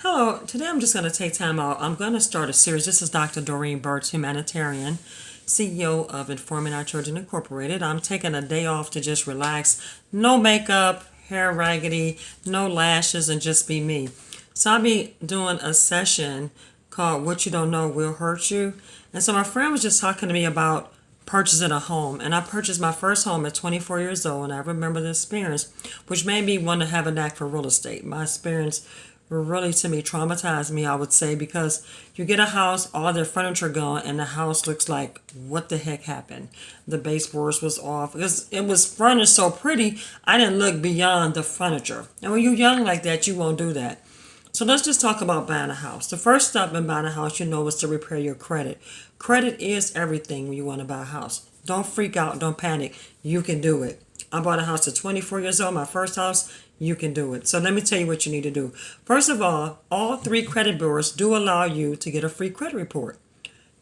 Hello, today I'm just going to take time out. I'm going to start a series. This is Dr. Doreen Burt's humanitarian, CEO of Informing Our Children Incorporated. I'm taking a day off to just relax. No makeup, hair raggedy, no lashes, and just be me. So I'll be doing a session called What You Don't Know Will Hurt You. And so my friend was just talking to me about purchasing a home. And I purchased my first home at 24 years old, and I remember the experience, which made me want to have a knack for real estate. My experience really, to me, traumatized me, I would say, because you get a house, all their furniture gone, and the house looks like, what the heck happened? The baseboards was off because it was furnished so pretty. I didn't look beyond the furniture, and when you're young like that, you won't do that. So let's just talk about buying a house. The first step in buying a house, is to repair your credit. Credit is everything when you want to buy a house. Don't freak out, don't panic. You can do it. I bought a house at 24 years old, my first house. You can do it. So let me tell you what you need to do. First of all three credit bureaus do allow you to get a free credit report.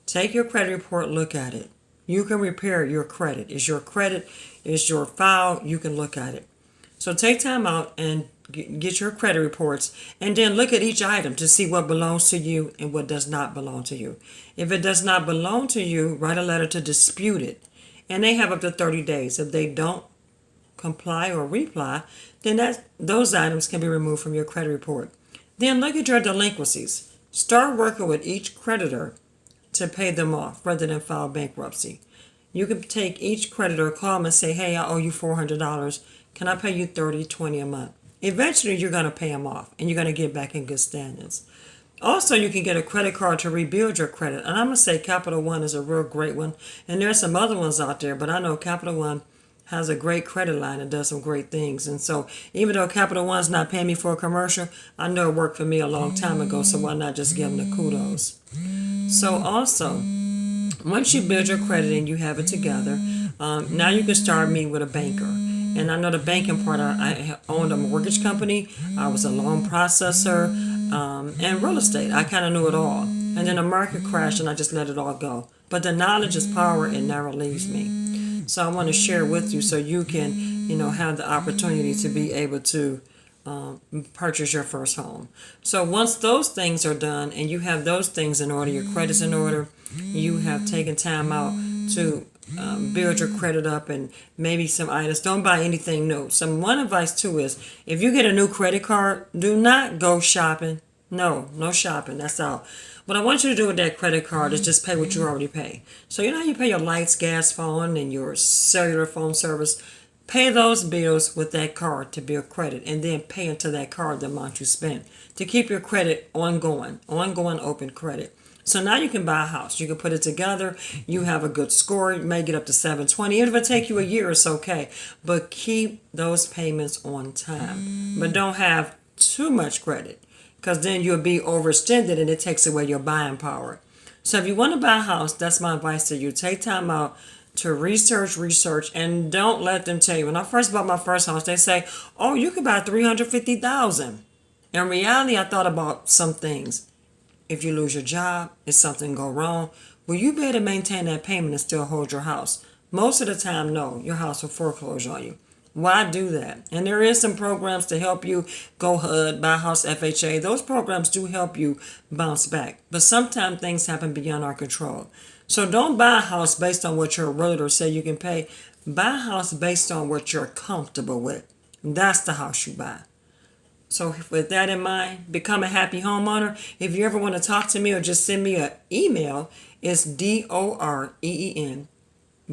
Take your credit report, look at it. You can repair your credit. It's your credit, it's your file, you can look at it. So take time out and get your credit reports, and then look at each item to see what belongs to you and what does not belong to you. If it does not belong to you, write a letter to dispute it. And they have up to 30 days. If they don't comply or reply, then those items can be removed from your credit report. Then look at your delinquencies. Start working with each creditor to pay them off rather than file bankruptcy. You can take each creditor, call them and say, hey, I owe you $400. Can I pay you $30, $20 a month? Eventually, you're going to pay them off, and you're going to get back in good standings. Also, you can get a credit card to rebuild your credit. And I'm going to say Capital One is a real great one. And there's some other ones out there, but I know Capital One has a great credit line and does some great things. And so even though Capital One's not paying me for a commercial, I know it worked for me a long time ago, so why not just give them the kudos? So also, once you build your credit and you have it together, now you can start meeting with a banker. And I know the banking part, I owned a mortgage company, I was a loan processor, and real estate. I kind of knew it all. And then the market crashed and I just let it all go. But the knowledge is power, it never leaves me. So I want to share with you so you can, have the opportunity to be able to purchase your first home. So once those things are done and you have those things in order, your credit's in order, you have taken time out to build your credit up and maybe some items. Don't buy anything new. One advice too is if you get a new credit card, do not go shopping. No shopping. That's out. What I want you to do with that credit card is just pay what you already pay. So you know how you pay your lights, gas, phone, and your cellular phone service? Pay those bills with that card to build credit, and then pay into that card the amount you spent to keep your credit ongoing open credit. So now you can buy a house. You can put it together. You have a good score. You may get up to 720. Even if it take you a year, it's okay. But keep those payments on time. But don't have too much credit, because then you'll be overextended and it takes away your buying power. So if you want to buy a house, that's my advice to you. Take time out to research, and don't let them tell you. When I first bought my first house, they say, oh, you could buy $350,000. In reality, I thought about some things. If you lose your job, if something go wrong, will you be able to maintain that payment and still hold your house? Most of the time, no. Your house will foreclose on you. Why do that? And there is some programs to help you. Go HUD, Buy House FHA. Those programs do help you bounce back. But sometimes things happen beyond our control. So don't buy a house based on what your realtor say you can pay. Buy a house based on what you're comfortable with. That's the house you buy. So with that in mind, become a happy homeowner. If you ever want to talk to me or just send me an email, it's DOREEN,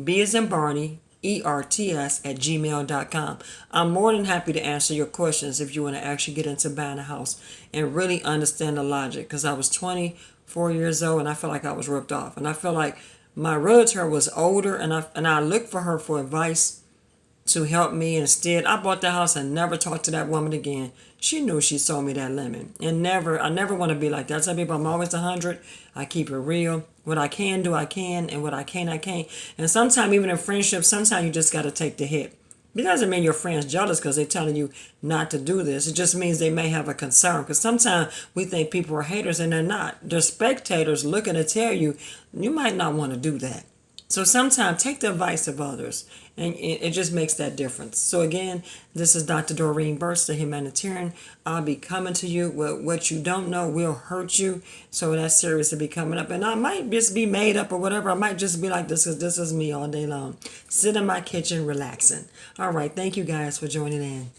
B as in Barney, ERTS@gmail.com. I'm more than happy to answer your questions if you want to actually get into buying a house and really understand the logic. Because I was 24 years old and I felt like I was ripped off. And I felt like my realtor was older and I looked for her for advice to help me. Instead, I bought the house and never talked to that woman again. She knew she sold me that lemon. And I never want to be like that. I tell people I'm always 100. I keep it real. What I can do, I can. And what I can't, I can't. And sometimes, even in friendships, sometimes you just got to take the hit. It doesn't mean your friend's jealous because they're telling you not to do this. It just means they may have a concern. Because sometimes we think people are haters and they're not. They're spectators looking to tell you, you might not want to do that. So sometimes take the advice of others, and it just makes that difference. So again, this is Dr. Doreen Burst, the humanitarian. I'll be coming to you with what you don't know will hurt you. So that series will be coming up, and I might just be made up or whatever. I might just be like this because this is me all day long. Sit in my kitchen relaxing. All right, thank you guys for joining in.